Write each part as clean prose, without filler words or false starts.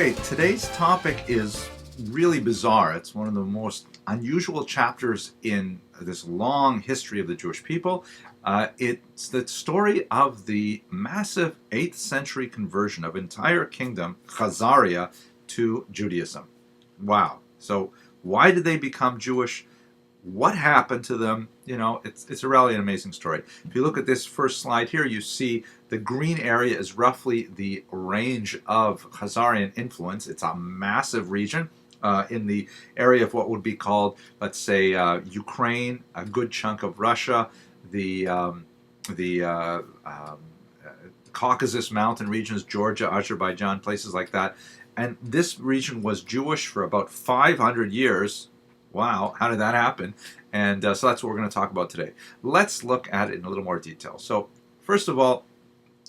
Okay, today's topic is really bizarre. It's one of the most unusual chapters in this long history of the Jewish people. It's the story of the massive 8th century conversion of entire kingdom, Khazaria, to Judaism. Wow. So why did they become Jewish? What happened to them? It's really an amazing story. If you look at this first slide here, you see the green area is roughly the range of Khazarian influence. It's a massive region in the area of what would be called, let's say, Ukraine, a good chunk of Russia, the Caucasus mountain regions, Georgia, Azerbaijan, places like that. And this region was Jewish for about 500 years. Wow, how did that happen? And so that's what we're going to talk about today. Let's look at it in a little more detail. So first of all,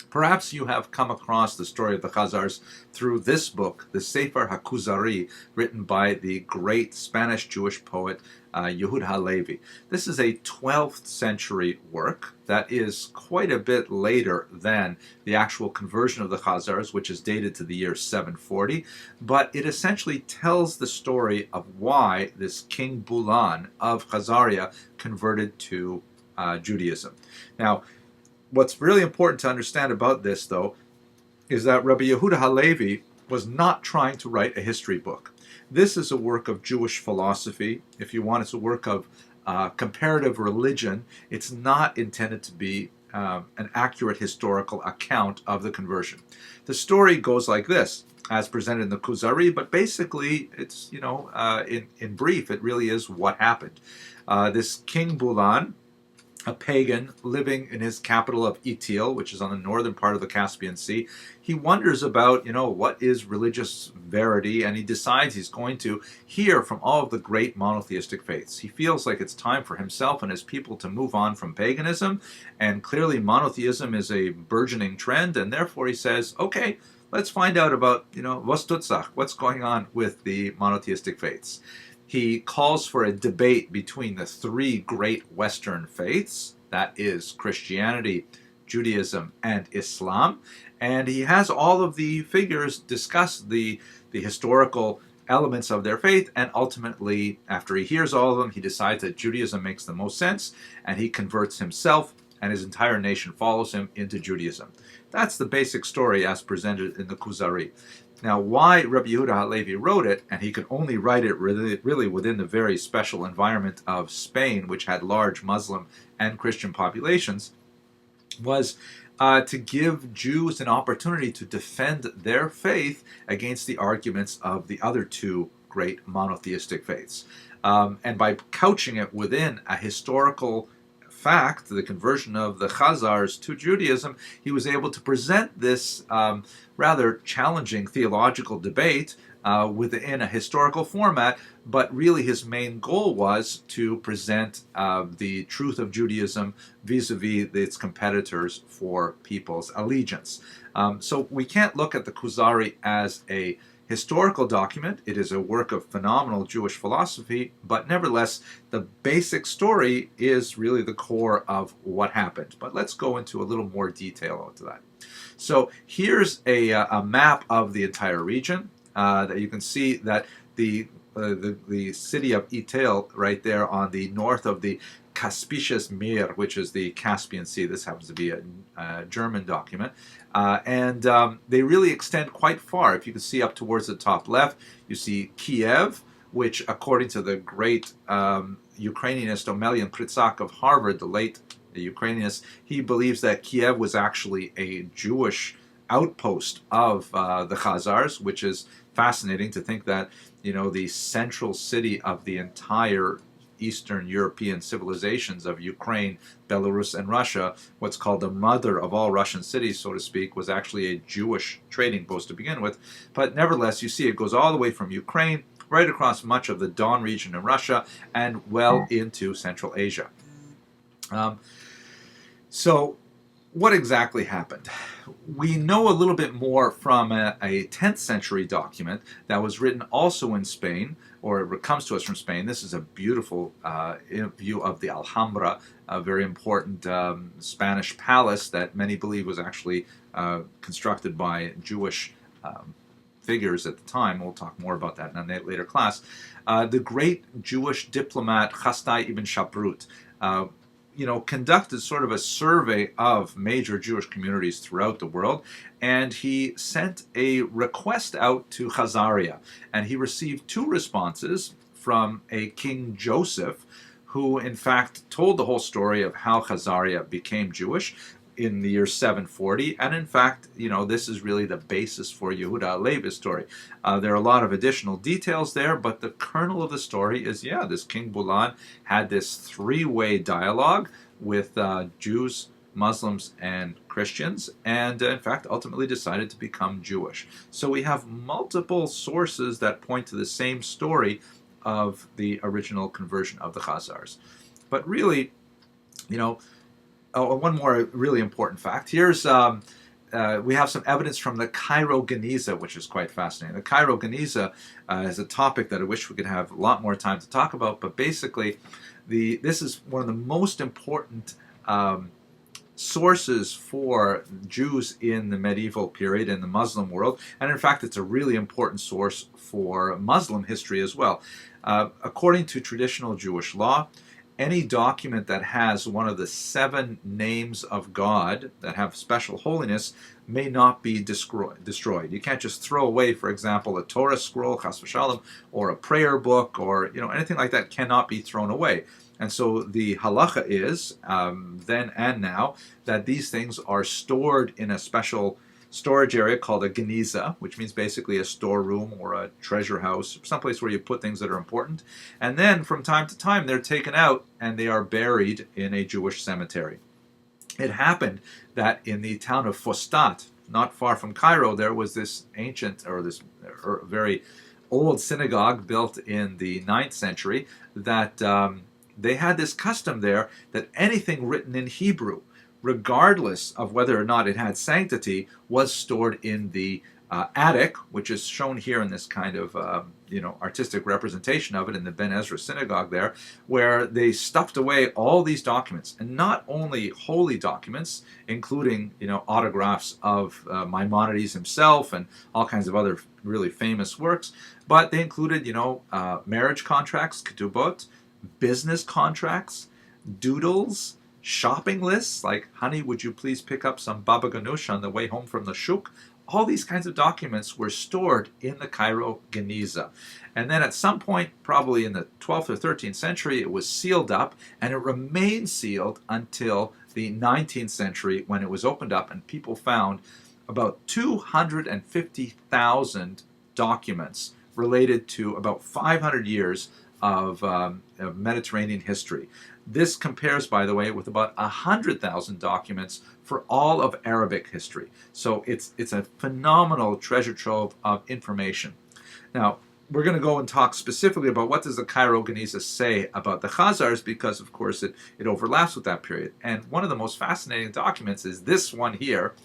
perhaps you have come across the story of the Khazars through this book, the Sefer HaKuzari, written by the great Spanish Jewish poet Yehuda Halevi. This is a 12th century work that is quite a bit later than the actual conversion of the Khazars, which is dated to the year 740, but it essentially tells the story of why this King Bulan of Khazaria converted to Judaism. Now, what's really important to understand about this, though, is that Rabbi Yehuda Halevi was not trying to write a history book. This is a work of Jewish philosophy. If you want, it's a work of comparative religion. It's not intended to be an accurate historical account of the conversion. The story goes like this, as presented in the Kuzari, but basically, it's, in brief, it really is what happened. This King Bulan, a pagan living in his capital of Itil, which is on the northern part of the Caspian Sea, he wonders about, what is religious verity, and he decides he's going to hear from all of the great monotheistic faiths. He feels like it's time for himself and his people to move on from paganism, and clearly monotheism is a burgeoning trend, and therefore he says, okay, let's find out about, what's going on with the monotheistic faiths. He calls for a debate between the three great Western faiths, that is Christianity, Judaism, and Islam, and he has all of the figures discuss the historical elements of their faith, and ultimately, after he hears all of them, he decides that Judaism makes the most sense, and he converts himself, and his entire nation follows him into Judaism. That's the basic story as presented in the Kuzari. Now, why Rabbi Yehuda Halevi wrote it, and he could only write it really within the very special environment of Spain, which had large Muslim and Christian populations, was to give Jews an opportunity to defend their faith against the arguments of the other two great monotheistic faiths. And by couching it within a historical fact, the conversion of the Khazars to Judaism, he was able to present this rather challenging theological debate within a historical format, but really his main goal was to present the truth of Judaism vis-a-vis its competitors for people's allegiance. So we can't look at the Kuzari as a historical document. It is a work of phenomenal Jewish philosophy, but nevertheless, the basic story is really the core of what happened. But let's go into a little more detail into that. So here's a map of the entire region that you can see that the city of Itil right there on the north of the Kaspisches Meer, which is the Caspian Sea. This happens to be a German document. And they really extend quite far. If you can see up towards the top left, you see Kiev, which according to the great Ukrainianist Omelian Pritsak of Harvard, the late Ukrainianist, he believes that Kiev was actually a Jewish outpost of the Khazars, which is fascinating to think that, the central city of the entire Eastern European civilizations of Ukraine, Belarus, and Russia, what's called the mother of all Russian cities, so to speak, was actually a Jewish trading post to begin with. But nevertheless, you see it goes all the way from Ukraine, right across much of the Don region in Russia, and well into Central Asia. So what exactly happened? We know a little bit more from a 10th century document that was written also in Spain, or it comes to us from Spain. This is a beautiful view of the Alhambra, a very important Spanish palace that many believe was actually constructed by Jewish figures at the time. We'll talk more about that in a later class. The great Jewish diplomat Chastai ibn Shaprut, conducted sort of a survey of major Jewish communities throughout the world, and he sent a request out to Khazaria, and he received 2 responses from a King Joseph, who in fact told the whole story of how Khazaria became Jewish in the year 740, and in fact, this is really the basis for Yehuda Halevi's story. There are a lot of additional details there, but the kernel of the story is, this King Bulan had this 3-way dialogue with Jews, Muslims, and Christians, and in fact ultimately decided to become Jewish. So we have multiple sources that point to the same story of the original conversion of the Khazars. But really, one more really important fact. Here's we have some evidence from the Cairo Geniza, which is quite fascinating. The Cairo Geniza is a topic that I wish we could have a lot more time to talk about, but basically this is one of the most important sources for Jews in the medieval period in the Muslim world, and in fact it's a really important source for Muslim history as well. According to traditional Jewish law, any document that has one of the 7 names of God that have special holiness may not be destroyed. You can't just throw away, for example, a Torah scroll, chas v'shalom, or a prayer book, or anything like that cannot be thrown away. And so the halacha is, then and now, that these things are stored in a special storage area called a geniza, which means basically a storeroom or a treasure house, someplace where you put things that are important. And then from time to time they're taken out and they are buried in a Jewish cemetery. It happened that in the town of Fostat, not far from Cairo, there was this ancient, or this very old synagogue built in the 9th century that they had this custom there that anything written in Hebrew, regardless of whether or not it had sanctity, was stored in the attic, which is shown here in this kind of artistic representation of it in the Ben Ezra synagogue there, where they stuffed away all these documents, and not only holy documents, including autographs of Maimonides himself and all kinds of other really famous works, but they included marriage contracts, ketubot, business contracts, doodles, shopping lists, like, honey, would you please pick up some baba ganoush on the way home from the shuk? All these kinds of documents were stored in the Cairo Geniza. And then at some point, probably in the 12th or 13th century, it was sealed up, and it remained sealed until the 19th century, when it was opened up and people found about 250,000 documents related to about 500 years of Mediterranean history. This compares, by the way, with about 100,000 documents for all of Arabic history. So it's a phenomenal treasure trove of information. Now, we're going to go and talk specifically about what does the Cairo Geniza say about the Khazars, because, of course, it overlaps with that period. And one of the most fascinating documents is this one here,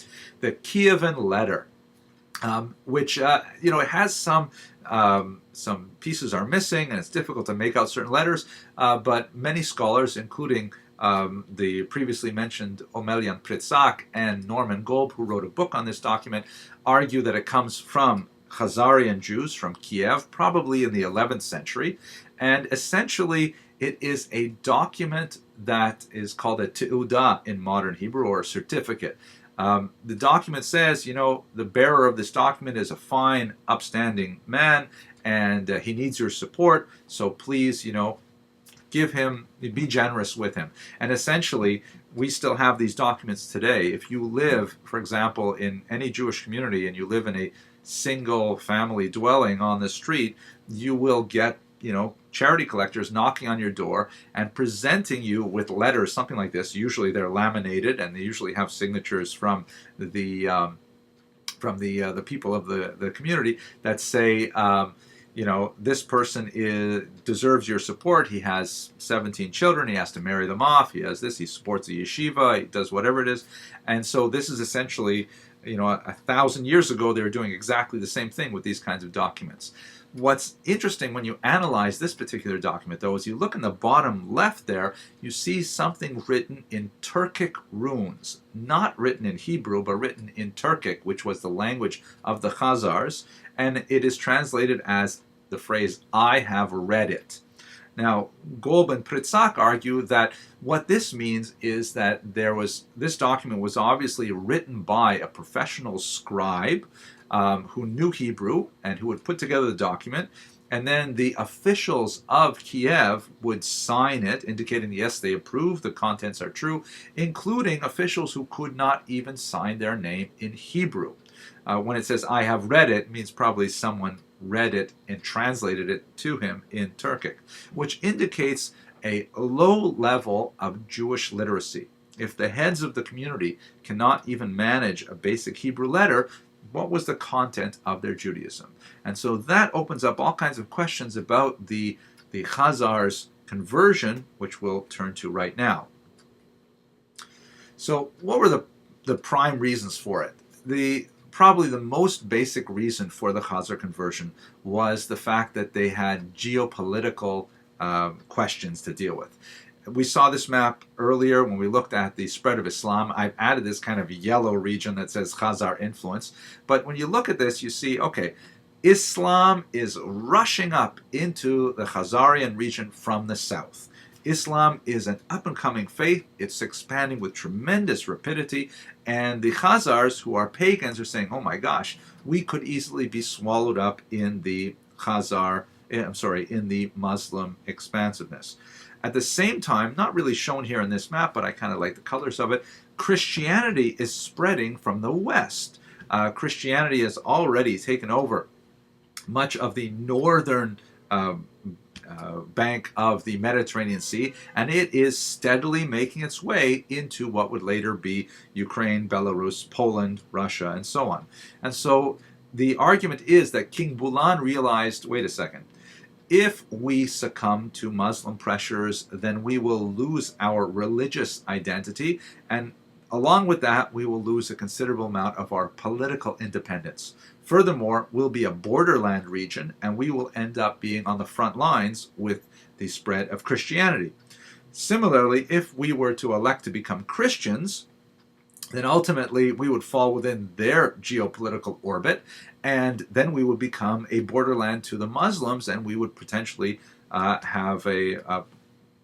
the Kievan letter, which, it has some pieces are missing, and it's difficult to make out certain letters, but many scholars, including the previously mentioned Omelian Pritzak and Norman Golb, who wrote a book on this document, argue that it comes from Khazarian Jews from Kiev, probably in the 11th century, and essentially it is a document that is called a te'udah in modern Hebrew, or a certificate. The document says, the bearer of this document is a fine, upstanding man, and he needs your support, so please, give him, be generous with him. And essentially, we still have these documents today. If you live, for example, in any Jewish community, and you live in a single family dwelling on the street, you will get charity collectors knocking on your door and presenting you with letters, something like this. Usually they're laminated, and they usually have signatures from the people of the community that say, this person deserves your support. He has 17 children. He has to marry them off. He has this. He supports a yeshiva. He does whatever it is. And so this is essentially 1,000 years ago, they were doing exactly the same thing with these kinds of documents. What's interesting when you analyze this particular document, though, is you look in the bottom left there, you see something written in Turkic runes. Not written in Hebrew, but written in Turkic, which was the language of the Khazars, and it is translated as the phrase, "I have read it." Now, Golb and Pritsak argue that what this means is that this document was obviously written by a professional scribe who knew Hebrew and who would put together the document, and then the officials of Kiev would sign it, indicating, yes, they approve, the contents are true, including officials who could not even sign their name in Hebrew. When it says, "I have read it," it means probably someone read it and translated it to him in Turkic, which indicates a low level of Jewish literacy. If the heads of the community cannot even manage a basic Hebrew letter, what was the content of their Judaism? And so that opens up all kinds of questions about the Khazars' conversion, which we'll turn to right now. So what were the prime reasons for it? Probably the most basic reason for the Khazar conversion was the fact that they had geopolitical questions to deal with. We saw this map earlier when we looked at the spread of Islam. I've added this kind of yellow region that says Khazar influence. But when you look at this, you see, okay, Islam is rushing up into the Khazarian region from the south. Islam is an up-and-coming faith. It's expanding with tremendous rapidity. And the Khazars, who are pagans, are saying, oh my gosh, we could easily be swallowed up in the in the Muslim expansiveness. At the same time, not really shown here in this map, but I kind of like the colors of it, Christianity is spreading from the west. Christianity has already taken over much of the northern bank of the Mediterranean Sea, and it is steadily making its way into what would later be Ukraine, Belarus, Poland, Russia, and so on. And so the argument is that King Bulan realized, wait a second, if we succumb to Muslim pressures, then we will lose our religious identity, and along with that, we will lose a considerable amount of our political independence. Furthermore, we'll be a borderland region, and we will end up being on the front lines with the spread of Christianity. Similarly, if we were to elect to become Christians, then ultimately we would fall within their geopolitical orbit, and then we would become a borderland to the Muslims, and we would potentially have a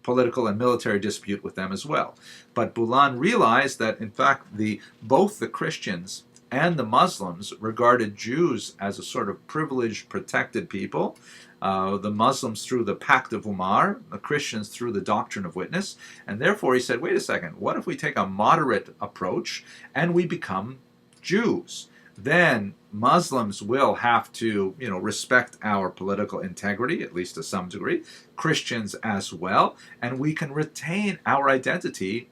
political and military dispute with them as well. But Bulan realized that, in fact, both the Christians and the Muslims regarded Jews as a sort of privileged, protected people. The Muslims through the Pact of Umar, the Christians through the Doctrine of Witness, and therefore he said, wait a second, what if we take a moderate approach and we become Jews? Then Muslims will have to, respect our political integrity, at least to some degree, Christians as well, and we can retain our identity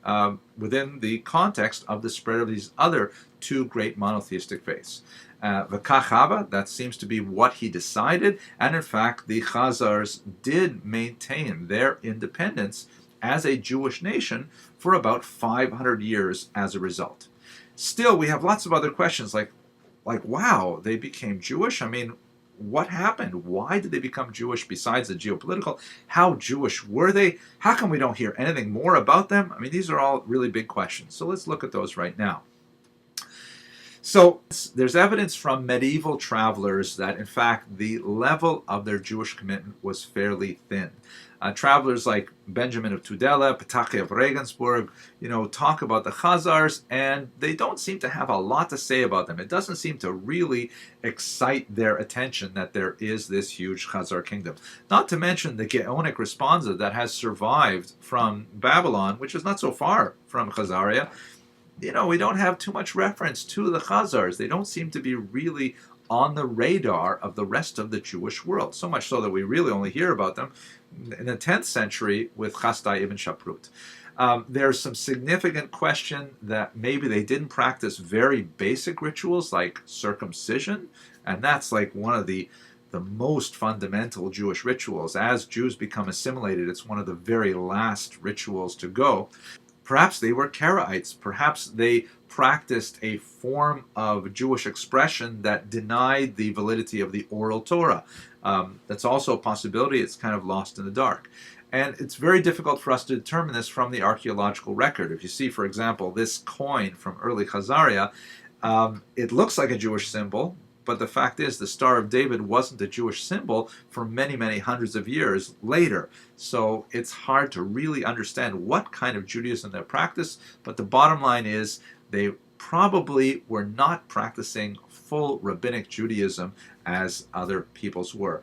within the context of the spread of these other two great monotheistic faiths. V'kachava, that seems to be what he decided, and in fact the Khazars did maintain their independence as a Jewish nation for about 500 years as a result. Still, we have lots of other questions like, wow, they became Jewish? I mean, what happened? Why did they become Jewish besides the geopolitical? How Jewish were they? How come we don't hear anything more about them? I mean, these are all really big questions. So let's look at those right now. So there's evidence from medieval travelers that, in fact, the level of their Jewish commitment was fairly thin. Travelers like Benjamin of Tudela, Pataki of Regensburg, talk about the Khazars, and they don't seem to have a lot to say about them. It doesn't seem to really excite their attention that there is this huge Khazar kingdom. Not to mention the Geonic responsa that has survived from Babylon, which is not so far from Khazaria. We don't have too much reference to the Khazars. They don't seem to be really on the radar of the rest of the Jewish world, so much so that we really only hear about them in the 10th century with Chasdai ibn Shaprut. There's some significant question that maybe they didn't practice very basic rituals like circumcision, and that's like one of the most fundamental Jewish rituals. As Jews become assimilated, it's one of the very last rituals to go. Perhaps they were Karaites. Perhaps they practiced a form of Jewish expression that denied the validity of the oral Torah. That's also a possibility. It's kind of lost in the dark. And it's very difficult for us to determine this from the archaeological record. If you see, for example, this coin from early Khazaria, it looks like a Jewish symbol, but the fact is the Star of David wasn't a Jewish symbol for many, many hundreds of years later. So it's hard to really understand what kind of Judaism they practiced, but the bottom line is they probably were not practicing full rabbinic Judaism as other peoples were.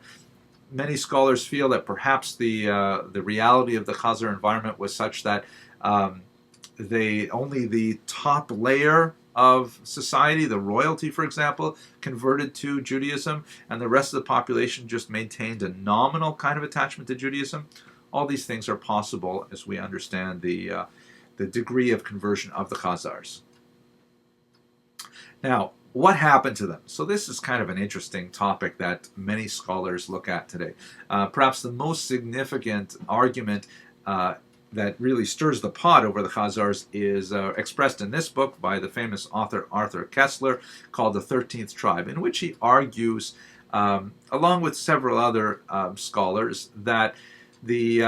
Many scholars feel that perhaps the reality of the Khazar environment was such that only the top layer of society, the royalty, for example, converted to Judaism, and the rest of the population just maintained a nominal kind of attachment to Judaism. All these things are possible as we understand the degree of conversion of the Khazars. Now, what happened to them? So this is kind of an interesting topic that many scholars look at today. Perhaps the most significant argument that really stirs the pot over the Khazars is expressed in this book by the famous author Arthur Kessler, called The 13th Tribe, in which he argues, along with several other scholars, that the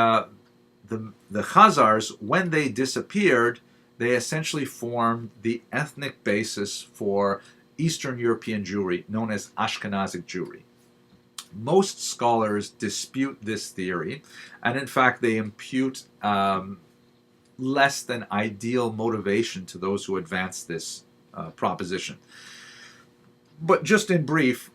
Khazars, when they disappeared, they essentially formed the ethnic basis for Eastern European Jewry, known as Ashkenazic Jewry. Most scholars dispute this theory, and in fact they impute less than ideal motivation to those who advance this proposition. But just in brief,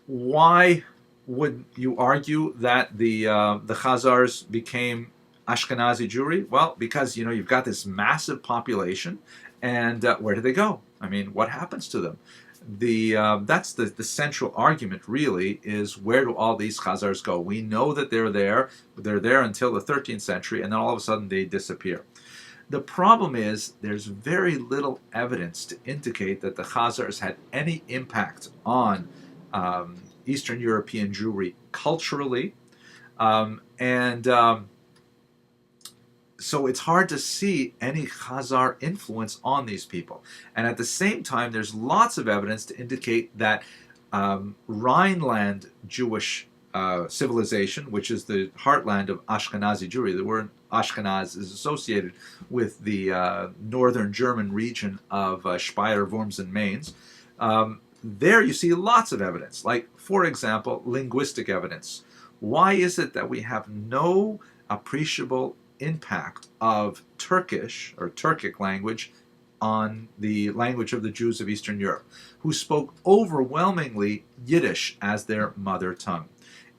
why would you argue that the Khazars became Ashkenazi Jewry? Well, because you've got this massive population, and where do they go? I mean, what happens to them? That's the central argument, really, is where do all these Khazars go? We know that they're there. They're there until the 13th century, and then all of a sudden they disappear. The problem is there's very little evidence to indicate that the Khazars had any impact on Eastern European Jewry culturally, so it's hard to see any Khazar influence on these people. And at the same time, there's lots of evidence to indicate that Rhineland Jewish civilization, which is the heartland of Ashkenazi Jewry, the word Ashkenaz is associated with the northern German region of Speyer, Worms, and Mainz. There you see lots of evidence, like, for example, linguistic evidence. Why is it that we have no appreciable impact of Turkish or Turkic language on the language of the Jews of Eastern Europe, who spoke overwhelmingly Yiddish as their mother tongue?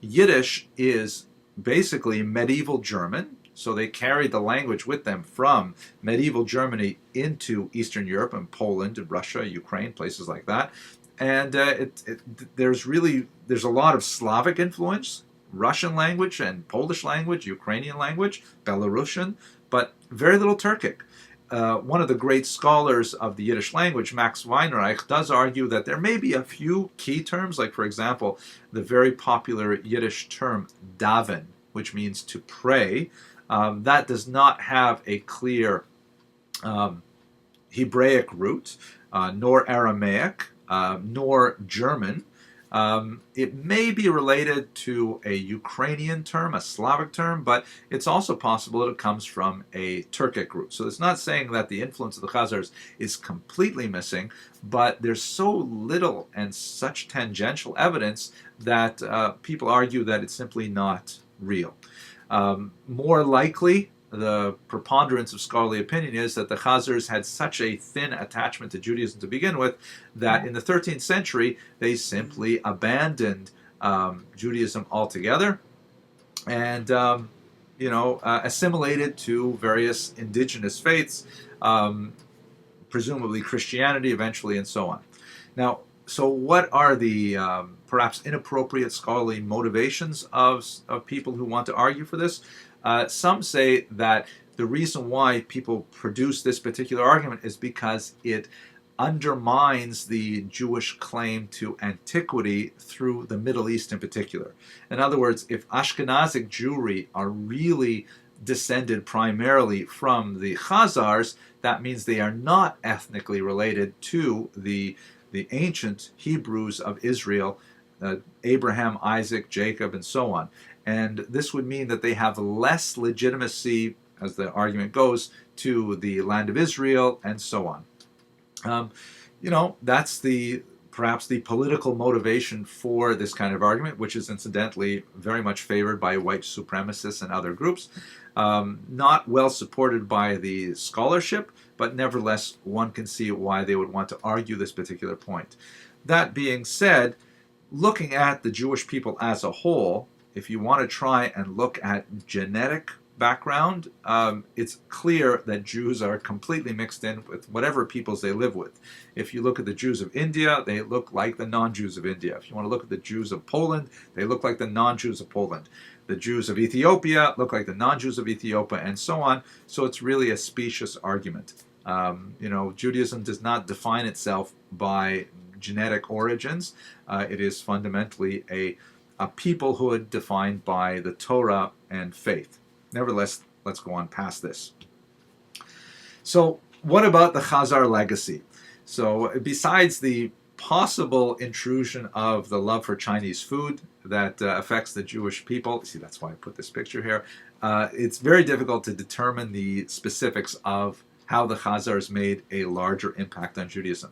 Yiddish is basically medieval German, so they carried the language with them from medieval Germany into Eastern Europe and Poland and Russia, Ukraine, places like that. And there's a lot of Slavic influence, Russian language and Polish language, Ukrainian language, Belarusian, but very little Turkic. One of the great scholars of the Yiddish language, Max Weinreich, does argue that there may be a few key terms, like, for example, the very popular Yiddish term daven, which means to pray. That does not have a clear Hebraic root, nor Aramaic, nor German. It may be related to a Ukrainian term, a Slavic term, but it's also possible that it comes from a Turkic root. So it's not saying that the influence of the Khazars is completely missing, but there's so little and such tangential evidence that people argue that it's simply not real. More likely, the preponderance of scholarly opinion is that the Khazars had such a thin attachment to Judaism to begin with that in the 13th century they simply abandoned Judaism altogether and assimilated to various indigenous faiths, presumably Christianity eventually, and so on. Now, so what are the perhaps inappropriate scholarly motivations of people who want to argue for this? Some say that the reason why people produce this particular argument is because it undermines the Jewish claim to antiquity through the Middle East in particular. In other words, if Ashkenazic Jewry are really descended primarily from the Khazars, that means they are not ethnically related to the ancient Hebrews of Israel, Abraham, Isaac, Jacob, and so on. And this would mean that they have less legitimacy, as the argument goes, to the land of Israel, and so on. That's perhaps the political motivation for this kind of argument, which is incidentally very much favored by white supremacists and other groups. Not well supported by the scholarship, but nevertheless, one can see why they would want to argue this particular point. That being said, looking at the Jewish people as a whole, if you want to try and look at genetic background, it's clear that Jews are completely mixed in with whatever peoples they live with. If you look at the Jews of India, they look like the non-Jews of India. If you want to look at the Jews of Poland, they look like the non-Jews of Poland. The Jews of Ethiopia look like the non-Jews of Ethiopia, and so on. So it's really a specious argument. Judaism does not define itself by genetic origins. It is fundamentally a peoplehood defined by the Torah and faith. Nevertheless, let's go on past this. So what about the Khazar legacy? So besides the possible intrusion of the love for Chinese food that affects the Jewish people, see, that's why I put this picture here, it's very difficult to determine the specifics of how the Khazars made a larger impact on Judaism.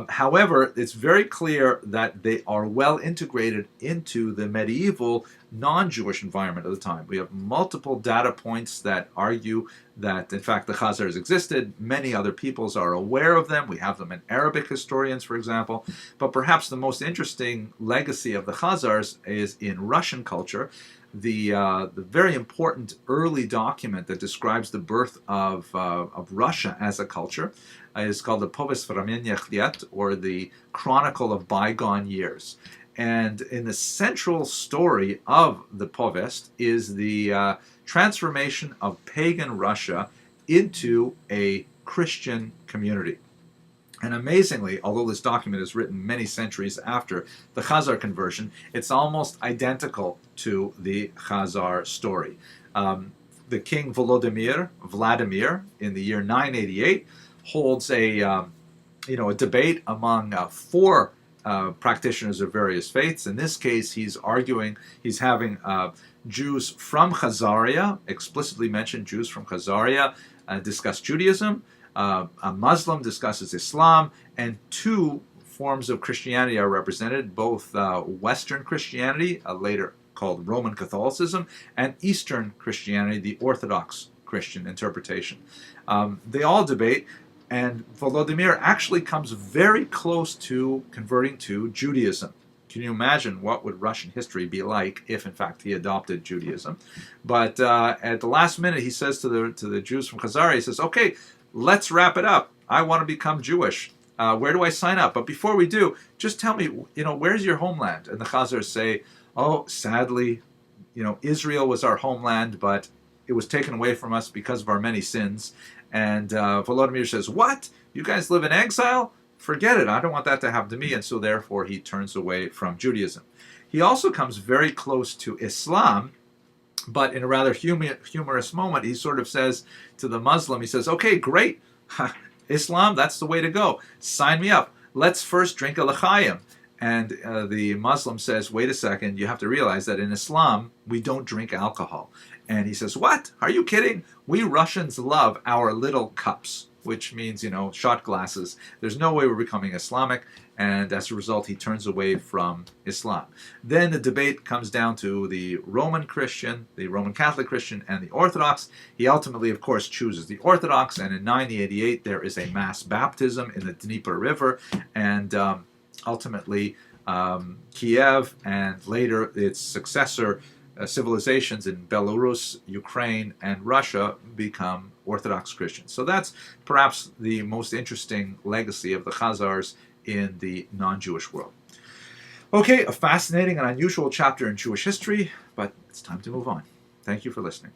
However, it's very clear that they are well integrated into the medieval non-Jewish environment of the time. We have multiple data points that argue that, in fact, the Khazars existed. Many other peoples are aware of them. We have them in Arabic historians, for example. But perhaps the most interesting legacy of the Khazars is in Russian culture. The very important early document that describes the birth of Russia as a culture is called the Povest Vremenia Chliet, or the Chronicle of Bygone Years. And in the central story of the Povest is the transformation of pagan Russia into a Christian community. And amazingly, although this document is written many centuries after the Khazar conversion, it's almost identical to the Khazar story. The king Vladimir, in the year 988, holds a debate among four practitioners of various faiths. In this case, he's having Jews from Khazaria, explicitly mentioned Jews from Khazaria, discuss Judaism. A Muslim discusses Islam, and two forms of Christianity are represented, both Western Christianity, later called Roman Catholicism, and Eastern Christianity, the Orthodox Christian interpretation. They all debate, and Volodymyr actually comes very close to converting to Judaism. Can you imagine what would Russian history be like if, in fact, he adopted Judaism? But at the last minute, he says to the Jews from Khazaria, he says, "Okay, let's wrap it up. I want to become Jewish. Where do I sign up? But before we do, just tell me, where's your homeland?" And the Khazars say, "Oh, sadly, Israel was our homeland, but it was taken away from us because of our many sins." And Volodymyr says, "What? You guys live in exile? Forget it. I don't want that to happen to me." And so therefore he turns away from Judaism. He also comes very close to Islam, but in a rather humorous moment, he sort of says to the Muslim, he says, "Okay, great. Islam, that's the way to go. Sign me up. Let's first drink a l'chaim." And the Muslim says, "Wait a second, you have to realize that in Islam, we don't drink alcohol." And he says, "What? Are you kidding? We Russians love our little cups," which means, shot glasses. There's no way we're becoming Islamic, and as a result, he turns away from Islam. Then the debate comes down to the Roman Christian, the Roman Catholic Christian, and the Orthodox. He ultimately, of course, chooses the Orthodox, and in 988, there is a mass baptism in the Dnieper River, and ultimately, Kiev, and later its successor civilizations in Belarus, Ukraine, and Russia become Orthodox Christians. So that's perhaps the most interesting legacy of the Khazars in the non-Jewish world. Okay, a fascinating and unusual chapter in Jewish history, but it's time to move on. Thank you for listening.